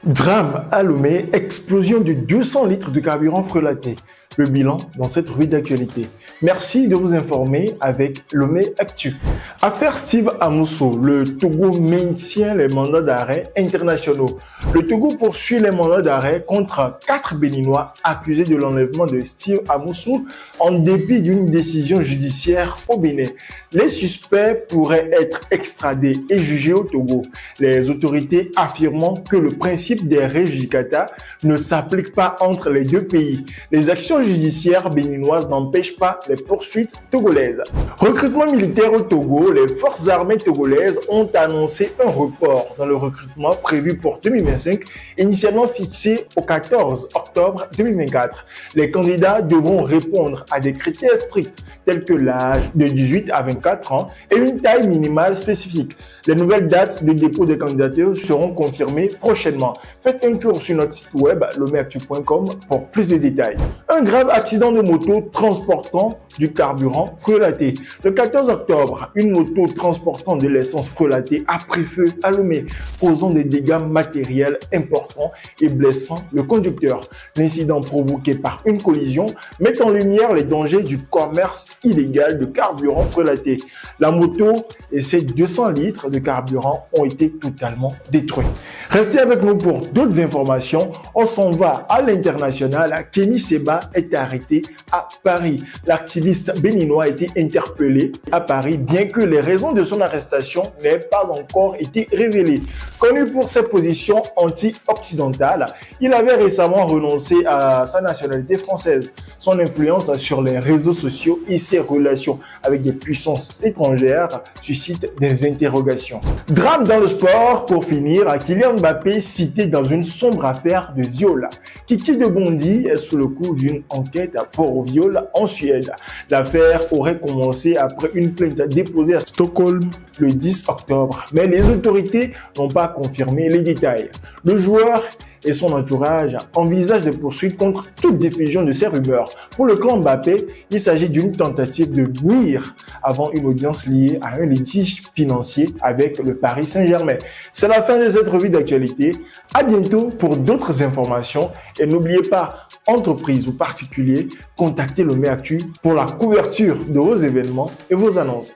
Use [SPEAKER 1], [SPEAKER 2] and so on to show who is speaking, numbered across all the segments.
[SPEAKER 1] Drame à Lomé, explosion de 200 litres de carburant frelaté. Le bilan dans cette revue d'actualité. Merci de vous informer avec Lomé Actu. Affaire Steve Amousso, le Togo maintient les mandats d'arrêt internationaux. Le Togo poursuit les mandats d'arrêt contre 4 Béninois accusés de l'enlèvement de Steve Amousso en dépit d'une décision judiciaire au Bénin. Les suspects pourraient être extradés et jugés au Togo. Les autorités affirmant que le principe des res judicata ne s'applique pas entre les deux pays. Les actions judiciaires béninoises n'empêchent pas les poursuites togolaises. Recrutement militaire au Togo, les forces armées togolaises ont annoncé un report dans le recrutement prévu pour 2025, initialement fixé au 14 octobre 2024. Les candidats devront répondre à des critères stricts tels que l'âge de 18 à 24 ans et une taille minimale spécifique. Les nouvelles dates de dépôt des candidatures seront confirmées prochainement. Faites un tour sur notre site web lomeactu.com pour plus de détails. Un grave accident de moto transportant du carburant frelaté. Le 14 octobre, une moto transportant de l'essence frelatée a pris feu à Lomé, causant des dégâts matériels importants et blessant le conducteur. L'incident provoqué par une collision met en lumière les dangers du commerce illégal de carburant frelaté. La moto et ses 200 litres de carburant ont été totalement détruits. Restez avec nous pour d'autres informations. On s'en va à l'international. Kenny Seba est arrêté à Paris. L'activiste béninois a été interpellé à Paris, bien que les raisons de son arrestation n'aient pas encore été révélées. Connu pour ses positions anti-occidentales, il avait récemment renoncé à sa nationalité française. Son influence sur les réseaux sociaux et ses relations avec des puissances étrangères suscitent des interrogations. Drame dans le sport pour finir, Kylian Mbappé cité dans une sombre affaire de viol. Kiki de Bondy est sous le coup d'une enquête pour viol en Suède. L'affaire aurait commencé après une plainte déposée à Stockholm le 10 octobre, mais les autorités n'ont pas confirmé les détails. Le joueur et son entourage envisagent des poursuites contre toute diffusion de ces rumeurs. Pour le clan Mbappé, il s'agit d'une tentative de bouillir avant une audience liée à un litige financier avec le Paris Saint-Germain. C'est la fin de cette revue d'actualité. À bientôt pour d'autres informations et n'oubliez pas, entreprises ou particuliers, contactez Lomé Actu pour la couverture de vos événements et vos annonces.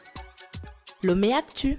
[SPEAKER 2] Lomé Actu.